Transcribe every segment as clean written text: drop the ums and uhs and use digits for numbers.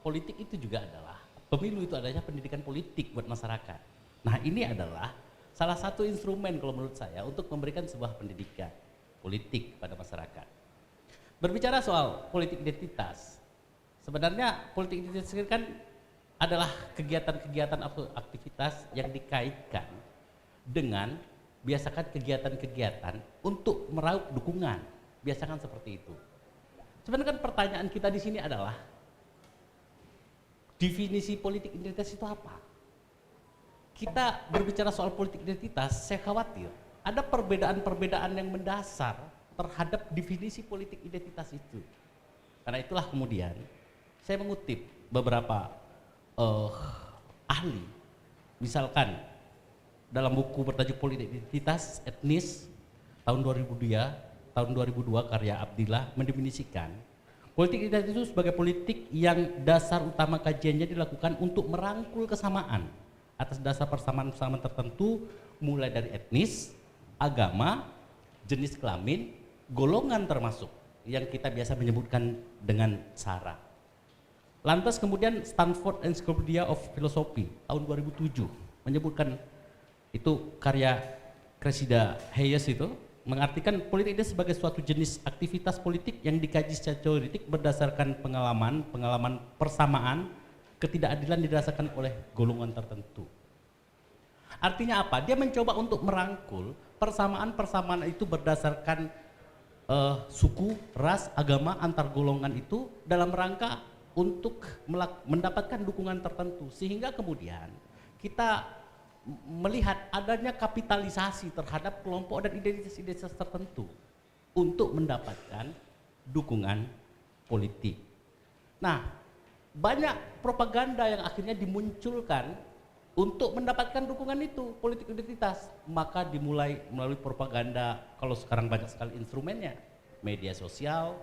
politik itu juga adalah, pemilu itu adalah pendidikan politik buat masyarakat. Nah ini adalah salah satu instrumen kalau menurut saya untuk memberikan sebuah pendidikan politik pada masyarakat. Berbicara soal politik identitas, sebenarnya politik identitas kan adalah kegiatan-kegiatan atau aktivitas yang dikaitkan dengan biasakan kegiatan-kegiatan untuk meraup dukungan, biasakan seperti itu. Sebenarnya kan pertanyaan kita di sini adalah definisi politik identitas itu apa? Kita berbicara soal politik identitas, saya khawatir ada perbedaan-perbedaan yang mendasar terhadap definisi politik identitas itu. Karena itulah kemudian saya mengutip beberapa ahli, misalkan dalam buku bertajuk Politik Identitas Etnis tahun 2002 karya Abdillah mendefinisikan politik identitas itu sebagai politik yang dasar utama kajiannya dilakukan untuk merangkul kesamaan atas dasar persamaan-persamaan tertentu mulai dari etnis, agama, jenis kelamin, golongan termasuk yang kita biasa menyebutkan dengan SARA. Lantas kemudian Stanford Encyclopedia of Philosophy tahun 2007 menyebutkan, itu karya Cressida Hayes itu, mengartikan politik itu sebagai suatu jenis aktivitas politik yang dikaji secara teoretik berdasarkan pengalaman persamaan, ketidakadilan dirasakan oleh golongan tertentu. Artinya apa? Dia mencoba untuk merangkul persamaan-persamaan itu berdasarkan suku, ras, agama antar golongan itu dalam rangka untuk mendapatkan dukungan tertentu, sehingga kemudian kita melihat adanya kapitalisasi terhadap kelompok dan identitas-identitas tertentu untuk mendapatkan dukungan politik. Nah, banyak propaganda yang akhirnya dimunculkan untuk mendapatkan dukungan itu, politik identitas. Maka dimulai melalui propaganda, kalau sekarang banyak sekali instrumennya, media sosial,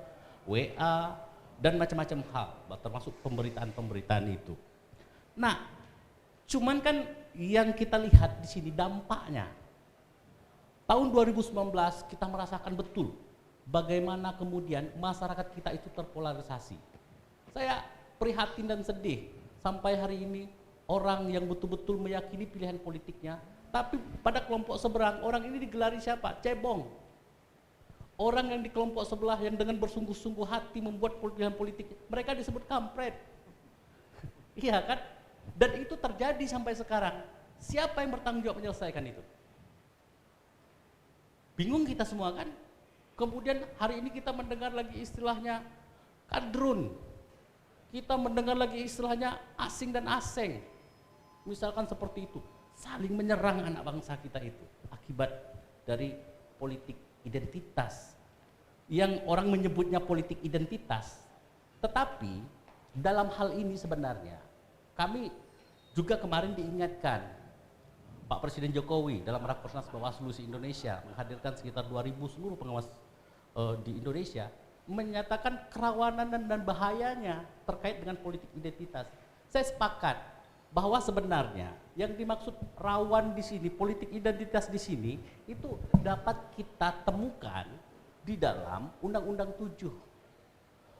WA, dan macam-macam hal, termasuk pemberitaan-pemberitaan itu. Nah, cuman kan yang kita lihat di sini dampaknya. Tahun 2019 kita merasakan betul bagaimana kemudian masyarakat kita itu terpolarisasi. Saya prihatin dan sedih sampai hari ini orang yang betul-betul meyakini pilihan politiknya, tapi pada kelompok seberang orang ini digelari siapa? Cebong. Orang yang di kelompok sebelah yang dengan bersungguh-sungguh hati membuat pilihan politik, mereka disebut kampret. Iya kan? Dan itu terjadi sampai sekarang. Siapa yang bertanggung jawab menyelesaikan itu? Bingung kita semua kan? Kemudian hari ini kita mendengar lagi istilahnya kadrun. Kita mendengar lagi istilahnya asing dan aseng. Misalkan seperti itu, saling menyerang anak bangsa kita itu akibat dari politik identitas. Yang orang menyebutnya politik identitas. Tetapi dalam hal ini sebenarnya kami juga kemarin diingatkan Pak Presiden Jokowi dalam Rakornas Bawaslu Indonesia menghadirkan sekitar 2.000 seluruh pengawas di Indonesia, menyatakan kerawanan dan bahayanya terkait dengan politik identitas. Saya sepakat bahwa sebenarnya yang dimaksud rawan di sini, politik identitas di sini, itu dapat kita temukan di dalam Undang-Undang 7.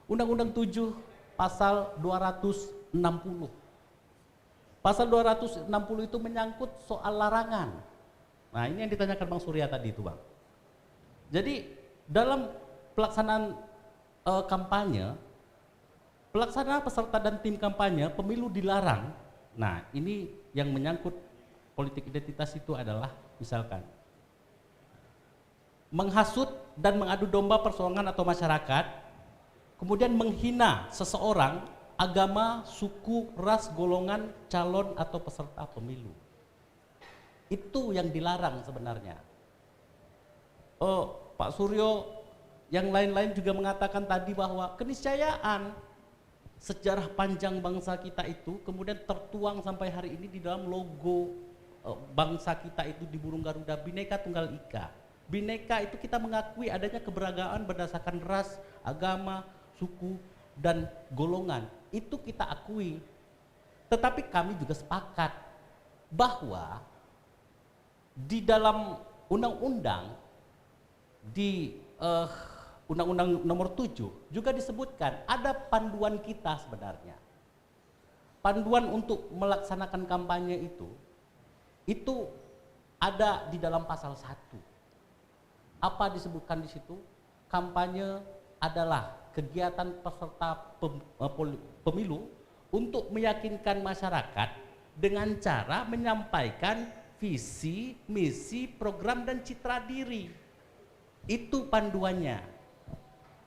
Undang-Undang 7 pasal 260. Pasal 260 itu menyangkut soal larangan. Nah, ini yang ditanyakan Bang Surya tadi itu, Bang. Jadi dalam pelaksanaan kampanye, pelaksana peserta dan tim kampanye pemilu dilarang. Nah, ini yang menyangkut politik identitas itu adalah misalkan menghasut dan mengadu domba persoalan atau masyarakat, kemudian menghina seseorang, agama, suku, ras, golongan, calon atau peserta pemilu. Itu yang dilarang sebenarnya. Pak Suryo yang lain-lain juga mengatakan tadi bahwa keniscayaan sejarah panjang bangsa kita itu kemudian tertuang sampai hari ini di dalam logo bangsa kita itu di burung Garuda, Bhinneka Tunggal Ika. Bhinneka itu kita mengakui adanya keberagaman berdasarkan ras, agama, suku, dan golongan. Itu kita akui. Tetapi kami juga sepakat bahwa di dalam undang-undang, di Undang-Undang nomor 7 juga disebutkan ada panduan kita sebenarnya. panduan untuk melaksanakan kampanye itu ada di dalam pasal 1. Apa disebutkan di situ? Kampanye adalah kegiatan peserta pemilu untuk meyakinkan masyarakat dengan cara menyampaikan visi, misi, program, dan citra diri. Itu panduannya.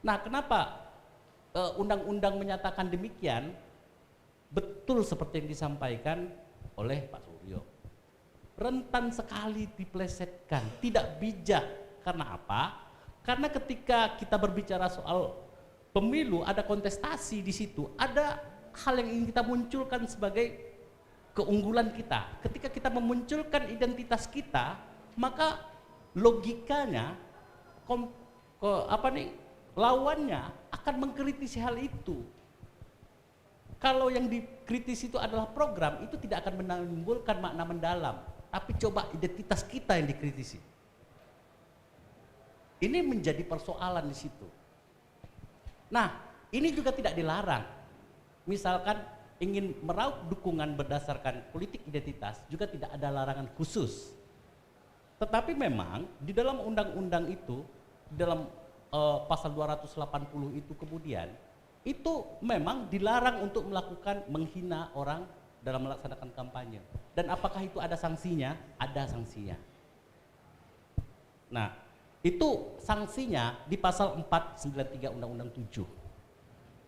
Nah, kenapa undang-undang menyatakan demikian? Betul seperti yang disampaikan oleh Pak Suryo. Rentan sekali diplesetkan, tidak bijak. Karena apa? Karena ketika kita berbicara soal pemilu, ada kontestasi di situ, ada hal yang ingin kita munculkan sebagai keunggulan kita. Ketika kita memunculkan identitas kita, maka logikanya lawannya akan mengkritisi hal itu. Kalau yang dikritisi itu adalah program, itu tidak akan menimbulkan makna mendalam, tapi coba identitas kita yang dikritisi. Ini menjadi persoalan di situ. Nah, ini juga tidak dilarang. Misalkan ingin meraup dukungan berdasarkan politik identitas, juga tidak ada larangan khusus. Tetapi memang di dalam undang-undang itu, di dalam pasal 280 itu kemudian, itu memang dilarang untuk melakukan menghina orang dalam melaksanakan kampanye. Dan apakah itu ada sanksinya? Ada sanksinya. Nah, itu sanksinya di pasal 493 Undang-Undang 7.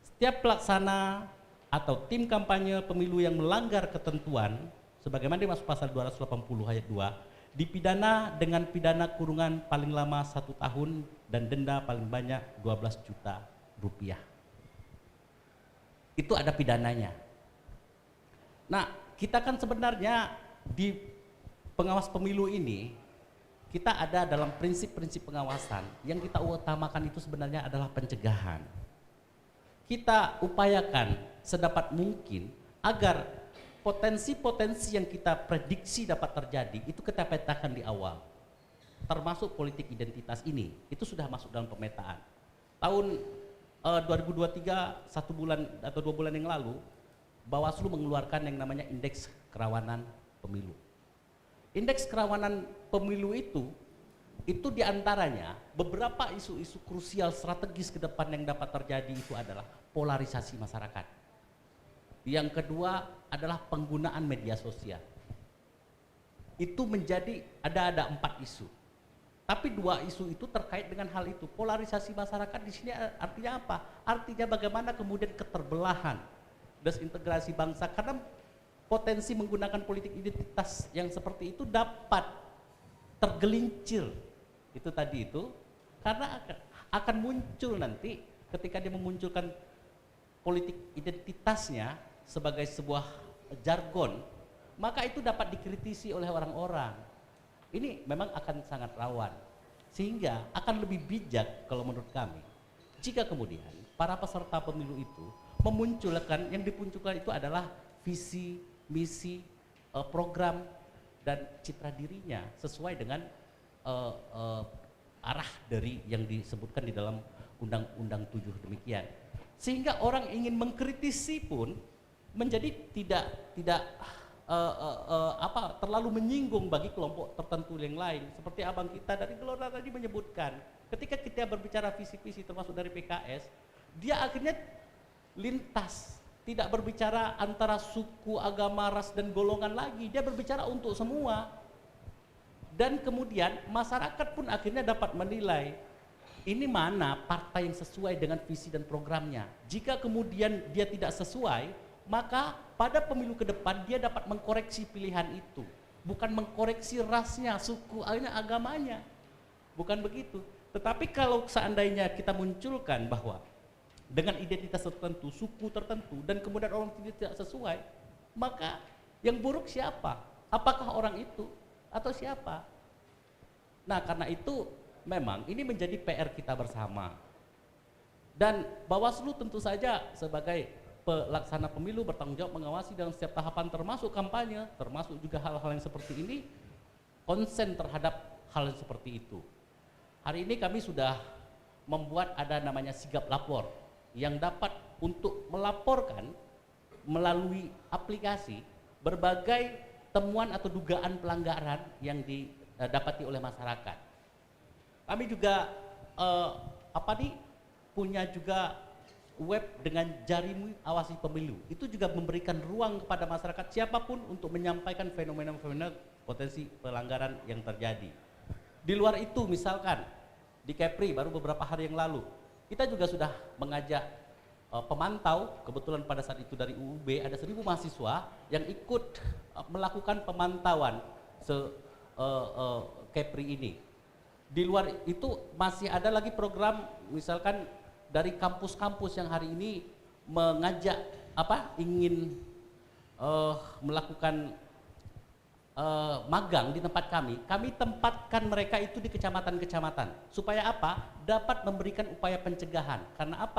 Setiap pelaksana atau tim kampanye pemilu yang melanggar ketentuan sebagaimana dimaksud pasal 280 ayat 2 dipidana dengan pidana kurungan paling lama 1 tahun dan denda paling banyak 12 juta rupiah. Itu ada pidananya. Nah, kita kan sebenarnya di pengawas pemilu ini kita ada dalam prinsip-prinsip pengawasan yang kita utamakan itu sebenarnya adalah pencegahan. Kita upayakan sedapat mungkin agar potensi-potensi yang kita prediksi dapat terjadi itu kita petakan di awal. Termasuk politik identitas ini, itu sudah masuk dalam pemetaan. Tahun 2023, 1 bulan atau 2 bulan yang lalu, Bawaslu mengeluarkan yang namanya Indeks Kerawanan Pemilu. Indeks kerawanan pemilu itu diantaranya beberapa isu-isu krusial strategis ke depan yang dapat terjadi itu adalah polarisasi masyarakat. Yang kedua adalah penggunaan media sosial. Itu menjadi ada 4 isu. Tapi 2 isu itu terkait dengan hal itu. Polarisasi masyarakat di sini artinya apa? Artinya bagaimana kemudian keterbelahan, desintegrasi bangsa, karena potensi menggunakan politik identitas yang seperti itu dapat tergelincir itu tadi itu karena akan muncul nanti ketika dia memunculkan politik identitasnya sebagai sebuah jargon, maka itu dapat dikritisi oleh orang-orang. Ini memang akan sangat rawan, sehingga akan lebih bijak kalau menurut kami jika kemudian para peserta pemilu itu memunculkan, yang dimunculkan itu adalah visi, misi, program, dan citra dirinya sesuai dengan arah dari yang disebutkan di dalam Undang-Undang 7 demikian. Sehingga orang ingin mengkritisi pun menjadi tidak terlalu menyinggung bagi kelompok tertentu yang lain. Seperti abang kita dari Gelora tadi menyebutkan, ketika kita berbicara visi-visi termasuk dari PKS, dia akhirnya lintas, tidak berbicara antara suku, agama, ras, dan golongan lagi. Dia berbicara untuk semua. Dan kemudian masyarakat pun akhirnya dapat menilai ini mana partai yang sesuai dengan visi dan programnya. Jika kemudian dia tidak sesuai, maka pada pemilu ke depan dia dapat mengkoreksi pilihan itu. Bukan mengkoreksi rasnya, suku, agamanya. Bukan begitu. Tetapi kalau seandainya kita munculkan bahwa dengan identitas tertentu, suku tertentu, dan kemudian orang tidak sesuai, maka yang buruk siapa? Apakah orang itu atau siapa? Nah, karena itu memang ini menjadi PR kita bersama. Dan Bawaslu tentu saja sebagai pelaksana pemilu bertanggung jawab mengawasi dalam setiap tahapan termasuk kampanye, termasuk juga hal-hal yang seperti ini, konsen terhadap hal yang seperti itu. Hari ini kami sudah membuat ada namanya sigap lapor, yang dapat untuk melaporkan melalui aplikasi berbagai temuan atau dugaan pelanggaran yang didapati oleh masyarakat. Kami juga punya juga web dengan Jarimu Awasi Pemilu. Itu juga memberikan ruang kepada masyarakat siapapun untuk menyampaikan fenomena-fenomena potensi pelanggaran yang terjadi. Di luar itu misalkan di Kepri baru beberapa hari yang lalu kita juga sudah mengajak pemantau, kebetulan pada saat itu dari UUB ada 1.000 mahasiswa yang ikut melakukan pemantauan Kepri ini. Di luar itu masih ada lagi program misalkan dari kampus-kampus yang hari ini mengajak ingin melakukan magang di tempat kami tempatkan mereka itu di kecamatan-kecamatan supaya dapat memberikan upaya pencegahan. Karena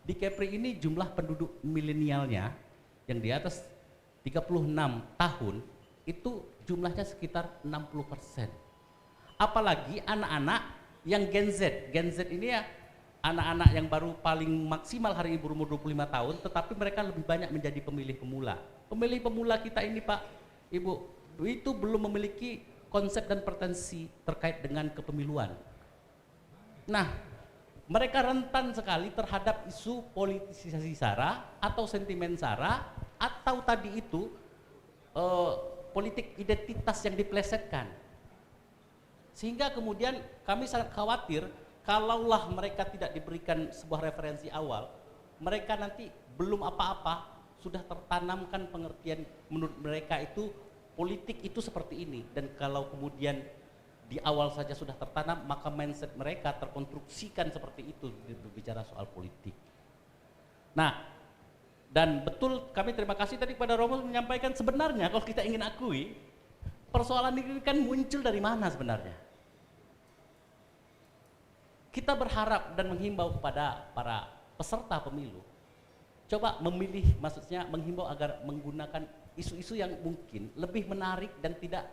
di Kepri ini jumlah penduduk milenialnya yang di atas 36 tahun itu jumlahnya sekitar 60%. Apalagi anak-anak yang Gen Z. Gen Z ini ya anak-anak yang baru paling maksimal hari ini berumur 25 tahun, tetapi mereka lebih banyak menjadi pemilih pemula. Pemilih pemula kita ini Pak, Ibu, itu belum memiliki konsep dan pretensi terkait dengan kepemiluan. Nah, mereka rentan sekali terhadap isu politisasi SARA atau sentimen SARA atau tadi itu politik identitas yang dipelesetkan. Sehingga kemudian kami sangat khawatir kalaulah mereka tidak diberikan sebuah referensi awal, mereka nanti belum apa-apa sudah tertanamkan pengertian menurut mereka itu politik itu seperti ini, dan kalau kemudian di awal saja sudah tertanam maka mindset mereka terkonstruksikan seperti itu berbicara soal politik. Nah, dan betul kami terima kasih tadi kepada Romo menyampaikan sebenarnya kalau kita ingin akui persoalan ini kan muncul dari mana sebenarnya. Kita berharap dan menghimbau kepada para peserta pemilu coba memilih, maksudnya menghimbau agar menggunakan isu-isu yang mungkin lebih menarik dan tidak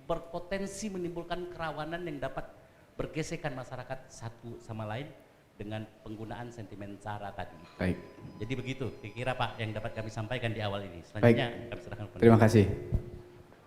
berpotensi menimbulkan kerawanan yang dapat bergesekan masyarakat satu sama lain dengan penggunaan sentimen SARA tadi. Baik. Jadi begitu kira-kira Pak yang dapat kami sampaikan di awal ini. Selanjutnya kami serahkan. Terima kasih.